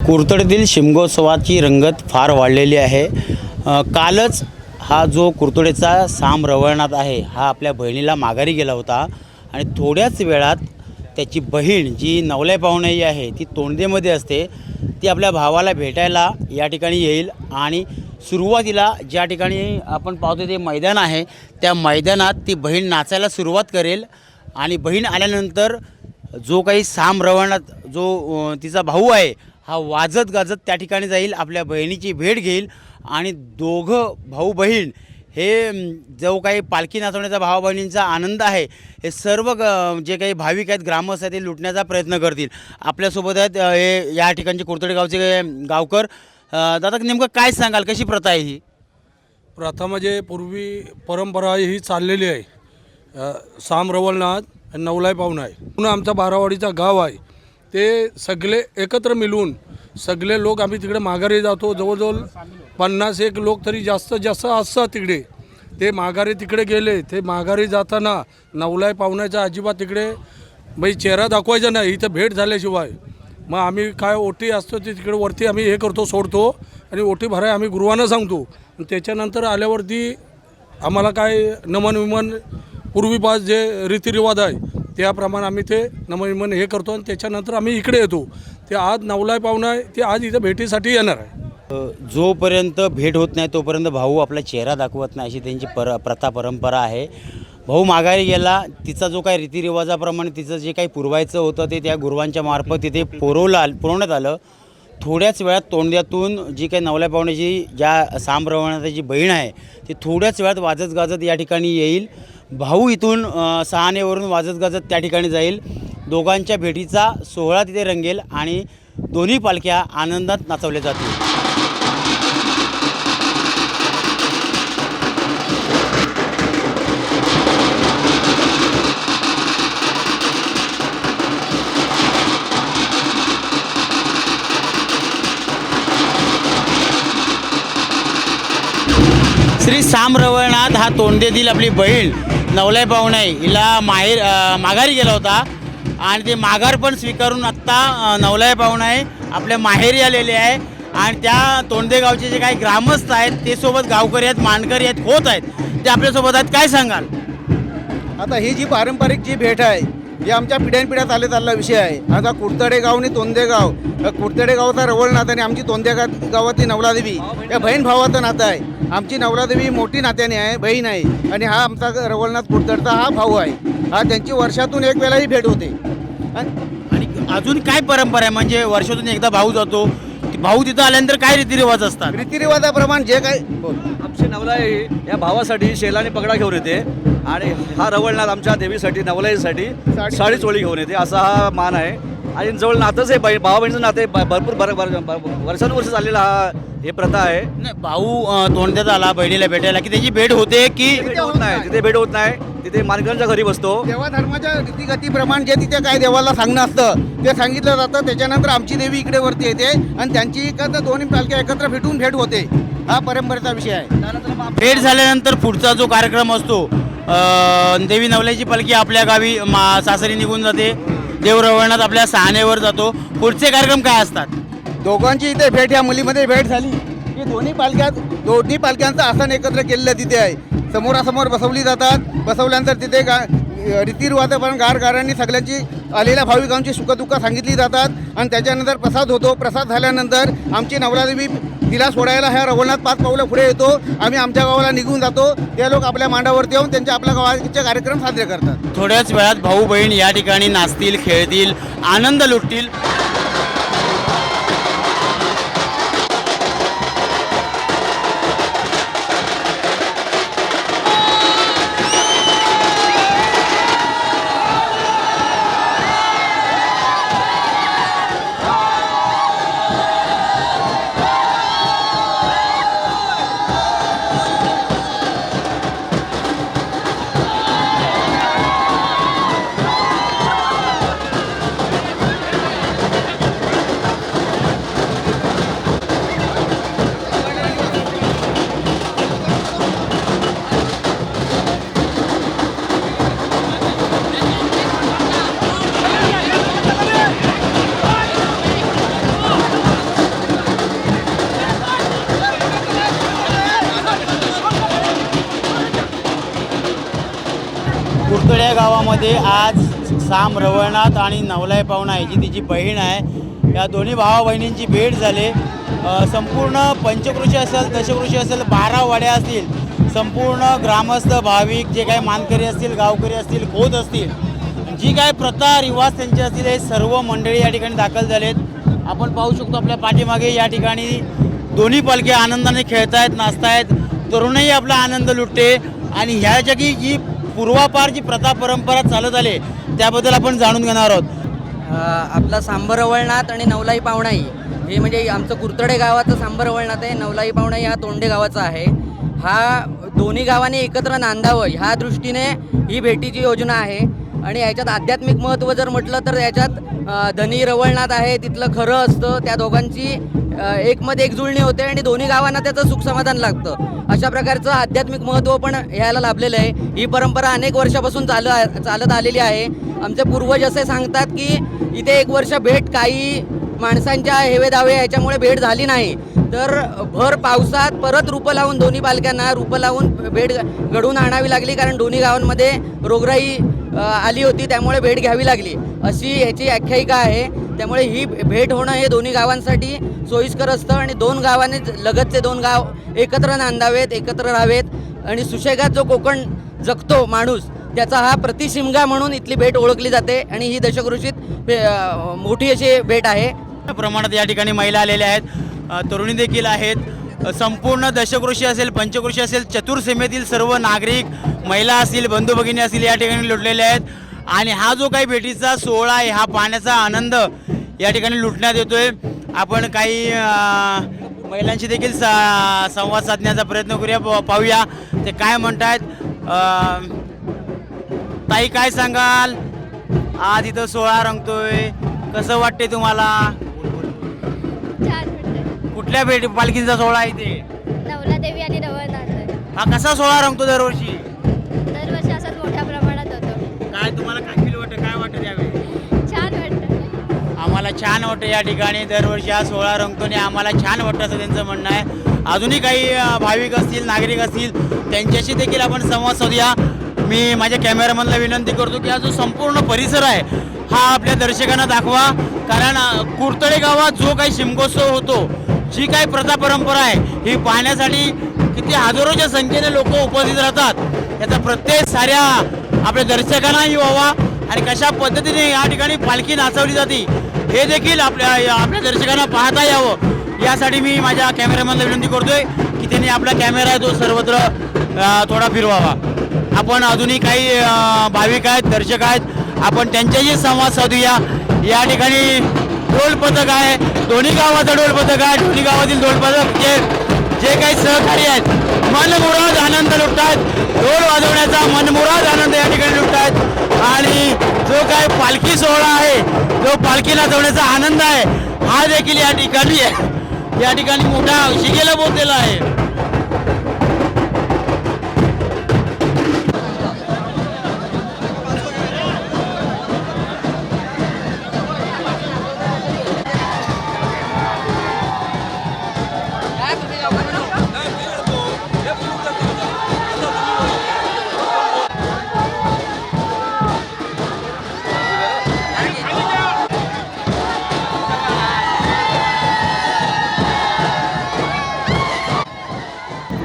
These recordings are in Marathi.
कुरतडीतील शिमगोत्सवाची रंगत फार वाढलेली आहे। कालच हा जो कुरतडीचा साम रवळनाथ आहे हा आपल्या बहिणीला माघारी गेला होता आणि थोड्याच वेळात त्याची बहीण जी नवलाई पाहुणाई आहे ती तोंडदेमध्ये असते, ती आपल्या भावाला भेटायला या ठिकाणी येईल आणि सुरुवातीला ज्या ठिकाणी आपण पाहतो ते मैदान आहे त्या मैदानात ती बहीण नाचायला सुरुवात करेल आणि बहीण आल्यानंतर जो काही साम रवळनाथ जो तिचा भाऊ आहे हा वाजत गाजत त्या ठिकाणी जाईल, आपल्या बहिणीची भेट घेईल आणि दोघं भाऊ बहीण हे जो काही पालखी नाचवण्याचा भावा बहिणींचा आनंद आहे हे सर्व जे काही भाविक आहेत ग्रामस्थ आहेत ते लुटण्याचा प्रयत्न करतील। आपल्यासोबत आहेत हे या ठिकाणचे कुरतडी गावचे गावकर। दादा नेमकं काय सांगाल, कशी प्रथा आहे ही? प्रथा म्हणजे पूर्वी परंपरा ही चाललेली आहे। साम रवळनाथ नवलाई पाहुणा आहे म्हणून आमचा बारावाडीचा गाव आहे, ते सगळे एकत्र मिळून सगळे लोक आम्ही तिकडे माघारी जातो। जवळजवळ 50-1 लोक तरी जास्तीत जास्त असतात तिकडे। ते माघारी तिकडे गेले, ते माघारी जाताना नवलाई पाहुण्याचा अजिबात तिकडे चेहरा दाखवायचा नाही इथं भेट झाल्याशिवाय। मग आम्ही काय ओटी असतो ते तिकडे वरती आम्ही हे करतो, सोडतो आणि ओटी भराय आम्ही गुरुवांना सांगतो। त्याच्यानंतर आल्यावरती आम्हाला काय नमन विमन पूर्वीपास जे रीतिरिवाज आहे त्याप्रमाणे आम्ही ते नमन विमन हे करतो आणि त्याच्यानंतर आम्ही इकडे येतो। ते आज नवलाई पाहुणा आहे ते आज इथं भेटीसाठी येणार आहे। जोपर्यंत भेट होत नाही तोपर्यंत भाऊ आपला चेहरा दाखवत नाही अशी त्यांची प्रथा परंपरा आहे। भाऊ माघारी गेला, तिचा जो काही रीतिरिवाजाप्रमाणे तिचं जे काही पुरवायचं होतं ते त्या गुरुवांच्या मार्फत तिथे पुरवण्यात आलं। थोड्याच वेळात तोंड्यातून जी काही नवलाई पाहुण्याची ज्या साम रवळनाथाची बहीण आहे ती थोड्याच वेळात वाजत गाजत या ठिकाणी येईल। भाऊ इथून सहानेवरून वाजत गाजत त्या ठिकाणी जाईल। दोघांच्या भेटीचा सोहळा तिथे रंगेल आणि दोन्ही पालख्या आनंदात नाचवल्या जातील। श्री साम रवळनाथ हा तोंडेतील आपली बहीण नवलाई पाहुणाई हिला माघारी गेला होता आणि ते माघार पण स्वीकारून आत्ता नवलाई पाहुणाई आपल्या माहेरी आलेले आहे आणि त्या तोंडे गावचे जे काही ग्रामस्थ आहेत ते सोबत गावकरी आहेत, मानकरी आहेत, होत आहेत ते आपल्यासोबत आहेत। काय सांगाल? आता ही जी पारंपरिक जी भेट आहे ही आमच्या पिढ्यानपिढ्या चाललेला विषय आहे। आता कुरतडे गाव आणि तोंडे गाव, कुरतडे गावचा रवळनाथ आणि आमची तोंडे गावातली नवलादेवी या बहीण भावाचं नातं आहे। आमची नवलादेवी मोठी नात्याने आहे, बहीण आहे आणि हा आमचा रवळनाथ कुरतडचा हा भाऊ आहे। हा त्यांची वर्षातून एक वेळाही भेट होते। आणि अजून काय परंपरा आहे, म्हणजे वर्षातून एकदा भाऊ जातो, भाऊ तिथं आल्यानंतर काय रीतिरिवाज असतात? रीतिरिवाजाप्रमाणे जे काही आमची नवलाई या भावासाठी शेलाने पगडा घेऊन येते आणि हा रवळनाथ आमच्या देवीसाठी नवलाईसाठी साडी चोळी घेऊन येते, असा हा मान आहे। आणि जवळ नातंच आहे, भावा बहिणीचं नातं आहे, भरपूर वर्षानुवर्ष चाललेला हा हे प्रथा आहे। नाही, भाऊ तोंड्यात आला बहिणीला भेटायला की त्याची भेट होते की तिथे भेट होत नाही, तिथे मानकरांच्या घरी बसतो। देवा धर्माच्या रीतिगतीप्रमाणे जे तिथे काय देवाला सांगणं असतं ते सांगितलं जातं। त्याच्यानंतर आमची देवी इकडे वरती येते आणि त्यांची एकत्र दोन्ही पालख्या एकत्र भेटून भेट होते, हा परंपरेचा विषय आहे। भेट झाल्यानंतर पुढचा जो कार्यक्रम असतो, देवी नवलाईची पालखी आपल्या गावी सासरी निघून जाते, देव रवळनाथ आपल्या सहानेवर जातो। पुढचे कार्यक्रम काय असतात? दोघांची इथे भेट या मुलीमध्ये भेट झाली की दोन्ही पालख्यांचं आसन एकत्र केलेलं तिथे आहे। समोरासमोर बसवली जातात, बसवल्यानंतर तिथे रीतिरिवाजाप्रमाणे गारगारांनी सगळ्यांची आलेल्या भाविकांची सुखदुःख सांगितली जातात आणि त्याच्यानंतर प्रसाद होतो। प्रसाद झाल्यानंतर आमची नवलादेवी तिला सोडायला ह्या रवळनाथ 5 पावलं पुढे येतो, आम्ही आमच्या गावाला निघून जातो। ते लोक आपल्या मांडावरती येऊन त्यांच्या आपल्या गावाचे कार्यक्रम साजरे करतात। थोड्याच वेळात भाऊ बहीण या ठिकाणी नाचतील, खेळतील, आनंद लुटतील। गावामध्ये आज साम रवळनाथ आणि नवलाई पाहुणा जी तिची बहीण आहे, या दोन्ही भावा बहिणींची भेट झाली. संपूर्ण पंचकृषी असेल, दशकृषी असेल, 12 वाड्या असतील, संपूर्ण ग्रामस्थ भाविक जे काही मानकरी असतील, गावकरी असतील, खोत असतील, जी काय प्रथा रिवाज त्यांचे असतील, हे सर्व मंडळी या ठिकाणी दाखल झालेत. आपण पाहू शकतो आपल्या पाठीमागे या ठिकाणी दोन्ही पालख्या आनंदाने खेळतायत, नाचतायत, तरुणही आपला आनंद लुटते. आणि ह्या जागी जी पूर्वापार जी प्रथा परंपरा चालत आले त्याबद्दल आपण जाणून घेणार आहोत. आपला सांबर रवळनाथ आणि नवलाई पावणाई हे म्हणजे आमचं कुर्तडे गावाचं सांबर रवळनाथ आहे. नवलाई पावणाई हा तोंडे गावाचा आहे. हा दोन्ही गावांनी एकत्र नांदावं ह्या दृष्टीने ही भेटीची योजना आहे. आणि याच्यात आध्यात्मिक महत्त्व जर म्हटलं तर याच्यात धनी रवळनाथ आहे तिथलं खरं असतं, त्या दोघांची एकमध्ये एक जुळणी होते आणि दोन्ही गावांना त्याचं सुख समाधान लागतं. अशा प्रकारचं आध्यात्मिक महत्त्व पण ह्याला लाभलेलं आहे. ही परंपरा अनेक वर्षापासून चालत आलेली आहे. आमचे पूर्वज असे सांगतात की इथे एक वर्ष भेट काही माणसांच्या हेवेदावे ह्याच्यामुळे भेट झाली नाही, तर भर पावसात परत रूपं लावून दोन्ही पालख्यांना रूपं लावून भेट घडवून आणावी लागली, कारण दोन्ही गावांमध्ये रोगराई आली होती, त्यामुळे भेट घ्यावी लागली अशी ह्याची आख्यायिका आहे. त्यामुळे ही भेट होणं हे दोन्ही गावांसाठी सोयीस्कर असतं आणि दोन गावांनी लगतचे दोन गाव एकत्र नांदावेत, एकत्र राहावेत. आणि सुशेगात जो कोकण जगतो माणूस त्याचा हा प्रतिशिमगा म्हणून इथली भेट ओळखली जाते आणि ही दशकृषीत मोठी अशी भेट आहे. प्रमाणात या ठिकाणी महिला आलेल्या आहेत, तरुणी देखील आहेत. संपूर्ण दशकृषी असेल, पंचकृषी असेल, चतुर्सीमेतील सर्व नागरिक, महिला असतील, बंधू भगिनी असतील या ठिकाणी लुटलेले आहेत. आणि हा जो काही भेटीचा सोहळा आहे हा पाहण्याचा आनंद या ठिकाणी लुटण्यात येतोय. आपण काही महिलांशी देखील संवाद साधण्याचा प्रयत्न करूया, पाहूया ते काय म्हणतायत. ताई, काय सांगाल? आज इथं सोहळा रंगतोय, कसं वाटते तुम्हाला? कुठल्या पालखीचा सोहळा आहे इथे? नवला देवी आणि रवळनाथ. हा कसा सोहळा रंगतो दरवर्षी? दरवर्षी असाच मोठ्या प्रमाणात होतो. काय तुम्हाला काय फील वाटतं, काय वाटतं त्यावेळी? छान वाटतं. आम्हाला छान वाटतं या ठिकाणी दरवर्षी हा सोहळा रंगतो आणि आम्हाला छान वाटतं असं त्यांचं म्हणणं आहे. अजूनही काही भाविक असतील, नागरिक असतील, त्यांच्याशी देखील आपण संवाद साधूया. मी माझ्या कॅमेरामॅनला विनंती करतो की हा जो संपूर्ण परिसर आहे हा आपल्या दर्शकांना दाखवा, कारण कुर्तडे गावात जो काही शिमगोत्सव होतो, जी काही प्रथा परंपरा आहे ही पाहण्यासाठी किती हजारोच्या संख्येने लोक उपस्थित राहतात याचा प्रत्येक साऱ्या आपल्या दर्शकांनाही व्हावा आणि कशा पद्धतीने या ठिकाणी पालखी नाचवली जाते हे देखील आपल्या दर्शकांना पाहता यावं, यासाठी मी माझ्या कॅमेरामॅनला विनंती करतोय की त्यांनी आपला कॅमेरा आहे तो सर्वत्र थोडा फिरवावा. आपण अजूनही काही भाविक आहेत, दर्शक आहेत, आपण त्यांच्याशी संवाद साधूया. या ठिकाणी ढोल पथक आहे, दोन्ही गावाचा ढोल पथक आहे. दोन्ही गावातील ढोल पथक जे काही सहकारी आहेत मनमुराद आनंद लुटतात, ढोल वाजवण्याचा मनमुराद आनंद या ठिकाणी लुटतात. आणि जो काही पालखी सोहळा आहे, जो पालखी नाचवण्याचा आनंद आहे हा देखील या ठिकाणी मोठा शिगेला पोचलेला आहे.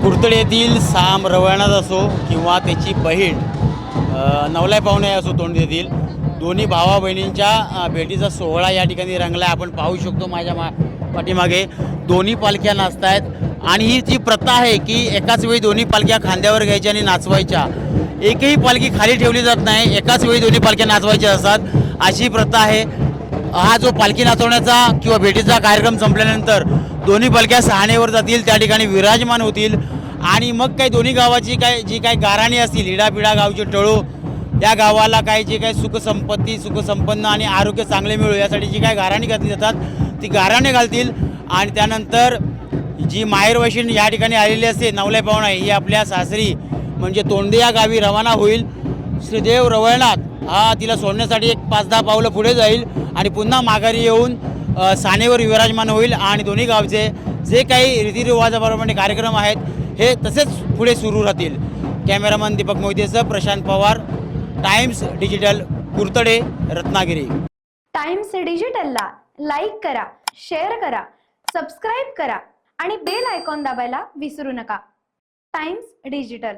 कुर्तडे येथील साम रवळनाथ असो किंवा त्याची बहीण नवलाई पाहुणे असो तोंड येथील दोन्ही भावा बहिणींच्या भेटीचा सोहळा या ठिकाणी रंगला. आपण पाहू शकतो माझ्या पाठीमागे दोन्ही पालख्या नाचत आहेत आणि ही जी प्रथा आहे की एकाच वेळी दोन्ही पालख्या खांद्यावर घ्यायच्या आणि नाचवायच्या, एकही पालखी खाली ठेवली जात नाही, एकाच वेळी दोन्ही पालख्या नाचवायच्या असतात अशी प्रथा आहे. हा जो पालखी नाचवण्याचा किंवा भेटीचा कार्यक्रम संपल्यानंतर दोन्ही पालख्या सहाणेवर जातील, त्या ठिकाणी विराजमान होतील आणि मग काही दोन्ही गावाची जी काही गाराणी असतील, इडापिडा गावचे टळो, या गावाला काही जे काही सुखसंपत्ती, सुखसंपन्न आणि आरोग्य चांगले मिळो यासाठी जी काही गाराणी घातली जातात ती गाराणे घालतील. आणि त्यानंतर जी माहेर वैशिण या ठिकाणी आलेली असते नवलाई पाहुणा ही आपल्या सासरी म्हणजे तोंडे या गावी रवाना होईल. श्रीदेव रवळनाथ हा तिला सोडण्यासाठी एक 5-10 पावलं पुढे जाईल आणि पुन्हा माघारी येऊन सानेवर विराजमान होईल आणि दोन्ही गावचे जे काही रीतिरिवाजाप्रमाणे कार्यक्रम आहेत हे तसेच पुढे सुरू राहतील. कॅमेरामन दीपक मोहितेसह Prashant Pawar, Times Digital Kurtade Ratnagiri. Times डिजिटलला लाईक करा, शेअर करा, सबस्क्राईब करा आणि बेल आयकॉन दाबायला विसरू नका. Times digital.